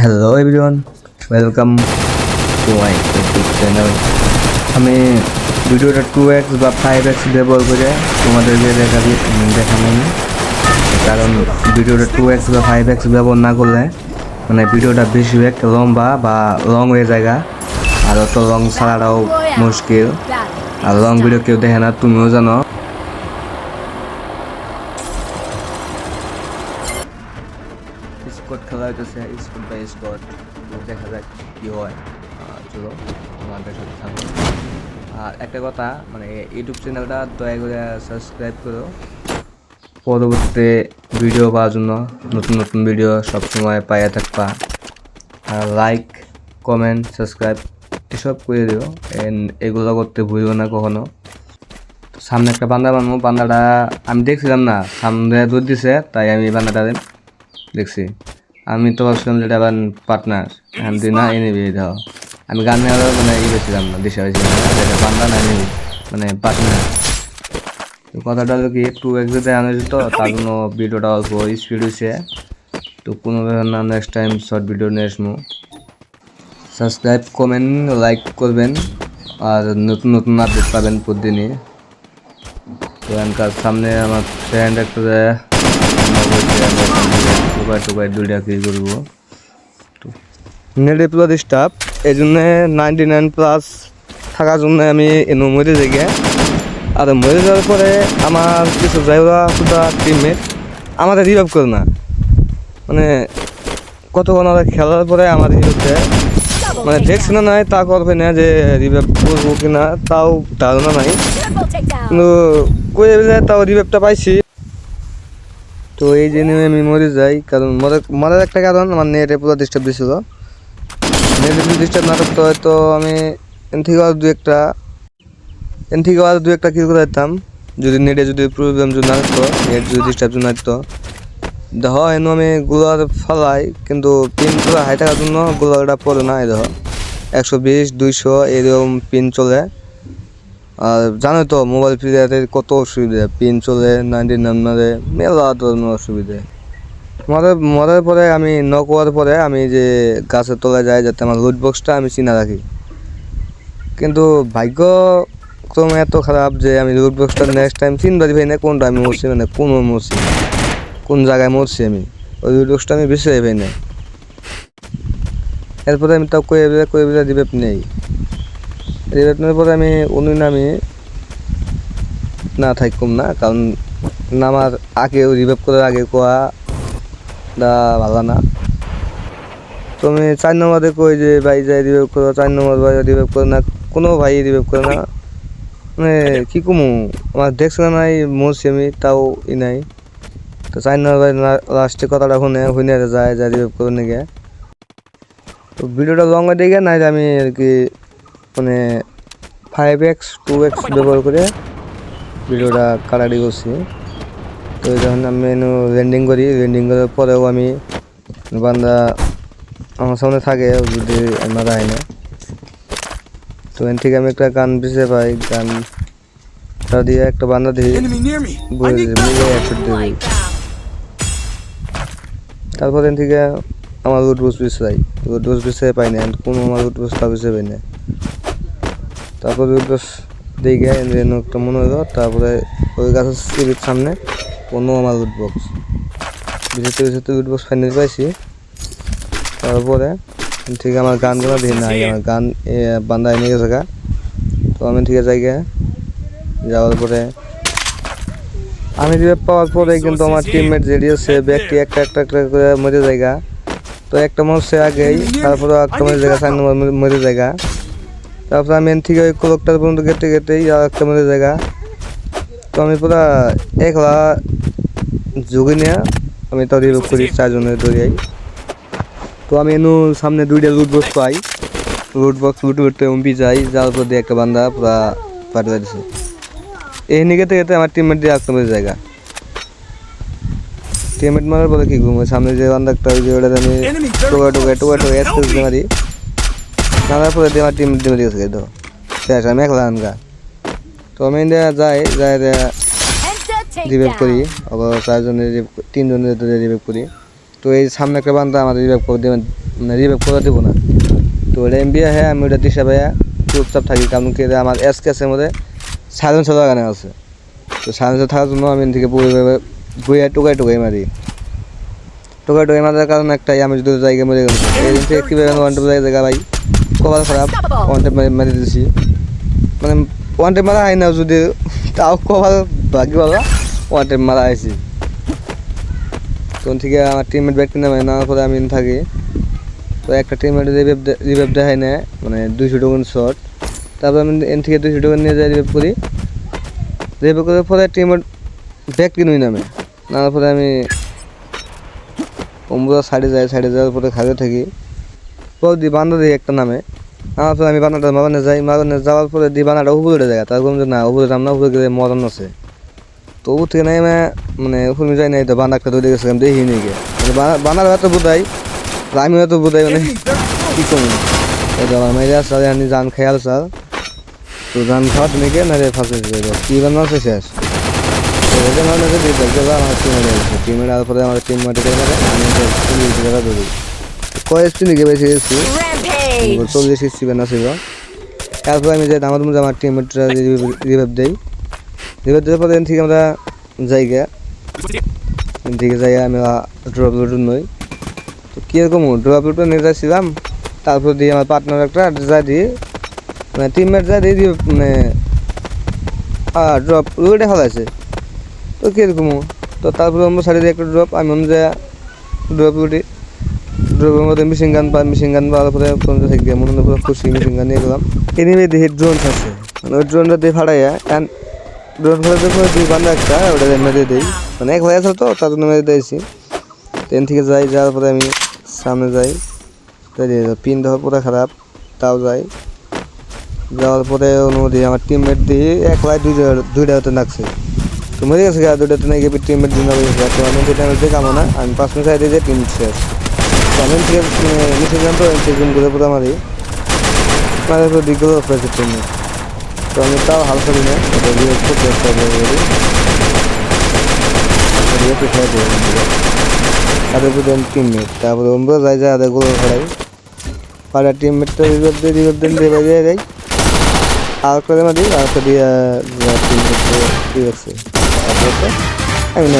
Hello everyone, welcome to my YouTube channel. আমি ভিডিওটা 2x বা 5x ব্যবহার করে তোমাদেরকে দেখানো, কারণ ভিডিওটা 2x বা 5x ব্যবহার না করলে মানে ভিডিওটা বেশি একটা লম্বা বা লং হয়ে যায়, আর অত লং ছাড়াটাও মুশকিল। আর লং ভিডিও কেউ দেখে না, তুমিও জানো। স্কোয়াড খেলা হইতেছে স্কোয়াড বাই স্কোয়াড, দেখা যাক কি হয়। চলো তোমাদের সাথে থাকো। আর একটা কথা, মানে ইউটিউব চ্যানেলটা দয়া করে সাবস্ক্রাইব করো পরবর্তী ভিডিও পাওয়ার জন্য। নতুন নতুন ভিডিও সবসময় পাইয়া থাকবা। আর লাইক, কমেন্ট, সাবস্ক্রাইব এসব করে দিও, এগুলো করতে ভুলবো না কখনো। সামনে একটা বান্দা বানবো, বান্দাটা আমি দেখছিলাম না, সামনে দুধ দিছে তাই আমি বান্দাটা দেখছি। আমি তো ভাবছিলাম যেটা আবার পার্টনার, আমি না এনেবি দাও। আমি গান নেওয়ার মানে পেয়েছিলাম না, দিশা হয়েছিলাম যেটা বান্দা না এনেবি মানে পার্টনার। কথাটা হলো কি, একটু একসাথে আনা যেত, তার জন্য ভিডিওটা অল্প স্পিড হয়েছে। তো কোনো ব্যাপার না, নেক্সট টাইম শর্ট ভিডিও নিয়ে আসবো। সাবস্ক্রাইব, কমেন্ট, লাইক করবেন, আর নতুন নতুন আপডেট পাবেন প্রতিদিনই। তো এখানকার সামনে আমার ফ্রেন্ড একটা টোকায় দুইটা কি করবো। তো নেটে প্লাস স্টাফ, এই জন্য 99+ থাকার জন্য আমি এনে মরে যাই। আর মরে যাওয়ার পরে আমার কিছু জায়গা সুদা টিমমেট আমাদের রিভাইভ করে না, মানে কতক্ষণ আমরা খেলার পরে আমার রিভাইভটা মানে দেখছি না নাই, তা করবে না যে রিভাইভ করবো কিনা তাও ধারণা নাই, কিন্তু করে তাও রিভাইভটা পাইছি। তো এই জন্য আমি মরে যাই, কারণ মরার একটা কারণ আমার নেটে পুরো ডিস্টার্ব দিয়েছিল। নেটে যদি ডিস্টার্ব না থাকতো হয়তো আমি এন থেকে আরও দু একটা কি করে দিতাম, যদি নেটে যদি প্রবলেম যদি না থাকতো, নেট যদি ডিস্টার্ব যদি না থাকতো। দেখো এনে আমি গুলার ফালাই, কিন্তু পিন পুরো হাই থাকার জন্য গুলারটা পড়ে না। এই দেখো 120, 200 এরকম পিন চলে। আর জানো তো মোবাইল প্লেয়ারের কত অসুবিধা, পিন চলে 99 মেলা ধরনের অসুবিধা। মরার পরে আমি নক হওয়ার পরে আমি যে গাছের তলায় যাই, যাতে আমার লুট বক্সটা আমি চিনা রাখি। কিন্তু ভাগ্য ক্রমে এত খারাপ যে আমি লুট বক্সটা নেক্সট টাইম চিনবারই পাই না কোনটা আমি মরছি, মানে কোন জায়গায় মরছি আমি। ওই লুট বক্সটা আমি বেছে পাই না। এরপরে আমি তাও কয়ে রিভেপ নেই। রিভেপ নেওয়ার পরে আমি নামি না থাকুম না, কারণ নামার আগে রিভেপ করার আগে কোয়া দা ভালো না। তো আমি 4 নম্বরে কই যে ভাই যাই রিভেপ করো, 4 নম্বর ভাই রিভেপ করে না, কোনো ভাই রিভেপ করে না। মানে কী কমু, আমার দেখছে না নাই মরছি আমি, তাও নাই। তো 4 নম্বর ভাই লাস্টে কথাটা শুনে যায় রিভেপ করে নিয়ে। তো ভিডিওটা লং হয়ে দেখে নাই আমি আর কি মানে 5x 2x ব্যবহার করে ভিডিওটা কাটারি করছি। তো যখন আমি ল্যান্ডিং করার পরেও আমি বান্দা আমার সামনে থাকে, যদি মারা হয় না। তো এখান থেকে আমি একটা গান পিছিয়ে পাই, গানটা দিয়ে একটা বান্দা দিয়ে তারপর এখান থেকে আমার লুট বক্স পিছিয়ে পাই না, কোনো আমার লুট বক্স পিছিয়ে পাই না। তারপর লুট বক্স দেখে একটা মনে হলো, তারপরে ওই গাছের সিঁড়ির সামনে কোনো আমার লুট বক্স লুট বক্স ফাইনাল পাইছি। তারপরে ঠিক আমার গানগুলো দিয়ে নাই, আমার গান বান্দা এনে গেছে গা। তো আমি ঠিক আছে যাওয়ার পরে আমি রিভাইভ পাওয়ার পরে কিন্তু আমার টিমমেট যেটি আছে ব্যক্তি একটা করে মরে জায়গা। তো একটা মরছে আগেই, তারপরে একটা মরে জায়গা, 4 নম্বর মরে জায়গা। তারপরে আমি এন থেকে ওই কলকটার পর্যন্ত গেটেই আর একটা মরে জায়গা। তো আমি পুরা একলা যোগে নিয়ে আমি তো রিভাইভ করি 4 জনের দৌড়াই। তো আমি এনু সামনে 2টা লুট বক্স পাই, লুট করতে এমপি যাই, যাওয়ার পর দিয়ে একটা বান্দা পুরা পাঠিয়ে দিচ্ছে। এই নিকেতে আমার টিমমেট দিয়ে আসতে হবে জায়গা। টিমমেট মারার পরে কি ঘুমো, সামনে যে বান্দা একটা ওই যে ওটা আমি টোকা এসে মারি, মারার পরে দিয়ে আমার টিমমেট দিয়ে গেছে। তো শেষ, আমি একলা আনগা। তো আমি যাই রিভাইভ করি, আবার 4 জনের 3 জনের রিভাইভ করি। তো এই সামনে একটা বান্দা আমার রিভাইভ করে দিয়ে মানে রিভাইভ করে দেবো না। তো ওটা এমবি হ্যাঁ আমি ওটা দিশা ভাইয়া চুপচাপ থাকি, কারণ কি আমার এস কেসের মধ্যে সাইলেন্সার লাগানো আছে। তো সাইলেন্সার থাকার জন্য আমি থেকে বইয়ে টোকাই মারি। টোকাই মারার কারণে একটাই, আমি যদি জায়গায় মরে গেলাম এই দিন থেকে কীভাবে ওয়ান টেপ জায়গা ভাই কপাল খারাপ, ওয়ান টেপ মারি দিয়েছি। মানে ওয়ান টেপ মারা হয় না যদি, তাও কপাল ভাগ্য ভালো ওয়ান টেপ মারা হয়েছি। তখন থেকে আমার টিমমেট ব্যাগ কিনে নেওয়ার পরে আমি থাকি। তো একটা টিমমেট রিভাইভ দেখায় না, মানে 200 টোকেন শট। তারপর আমি এন থেকে 200 টোকেন নিয়ে যাই রিভাইভ করি। রিভাইভ করার পরে টিমমেট ব্যাগ কিনুই নামে নেওয়ার পরে আমি অম্বুরা সাইডে যাওয়ার পরে খাগে থাকি। পর দি বান্ধব দিই একটা নামে, আমার পরে আমি বান্নাটা মারানে যাওয়ার পরে দি বান্নাটা উপরে উঠে যায়। তারপর যে না উপরে যাম না, উপরে গেলে মরণ আছে। তো উপর থেকে নাই মানে উপরে যাই নাই, তো বান্না একটা দৌড়ে গেছে আমি দেখি নিয়ে গিয়ে বানার হয়তো বোধাই, আমি হয়তো বোধাই মানে কী করি আমার মেয়েরা স্যার আমি জান খেয়াল স্যার। তো জান খাওয়া তুমি কে না রে ফাঁসে কী বানাচ্ছে শেষ আমার টিমের আর পরে আমার টিম মাঠে আমি 40 টাকা ধরি কয়েকটি লিখে বেঁচে গেছি 40 60 ছিল। তারপরে আমি যাই আমার মধ্যে আমার টিমমেটরা রিভাইভ দেই। রিভাইভ দেওয়ার পরে থেকে আমরা জায়গা থেকে যাই আমি ড্রপ লুটন নই। তো কীরকম ড্রপ লুটন নিয়ে যাচ্ছিলাম, তারপর দিয়ে আমার পার্টনার একটা যা দিয়ে মানে টিমমেট যা দিয়ে মানে ড্রপ লুটে ফেলাইছে। তো কীরকম তো তারপরে আমরা সাইডে একটা ড্রপ আমি অন্য জায়গা ড্রপ লুটি, ড্রপের মধ্যে মেশিন গান পাওয়ার পরে থেকে মনে হয় পুরো খুশি মেশিন গান নিয়ে গেলাম। এনিমে দেখি ড্রোন আছে, মানে ওই ড্রোনটা দিয়ে ফাটাইয়া অ্যান্ড ড্রোন ফাটাতে পরে 2 বান্ধা একটা ওটা মেরে দিই, মানে এক হয়ে আছে তো তার জন্য মেরে দিয়েছি। ট্রেন থেকে যাওয়ার পরে আমি সামনে যাই, পিন দেওয়ার পুরো খারাপ, তাও যাওয়ার পরে অনুমতি আমার টিমমেট দিয়ে একলাই দুইটা হতে নাকছে। তো মরে গেছে দুইটাতে নাকি টিমমেট দিন তো আমি যেটা আমি দেখাবো না, আমি 5 মিনিট খাই দিয়ে টিম শেষ। তো আমি থেকে মিশে যান তো জুম করে পুরো মারি পরে দিকগুলো হয়েছে টিমমেট। তো আমি তাও হাল করি না, তাদের প্রতি আমি টিমমেট, তারপরে আমরা যাই আদের গোল খেলাই পাড়ার টিমমেটটা রিভাইভ দিয়ে দেয় আর করে মারি আর দিয়ে টিমমেট দিয়ে আমি না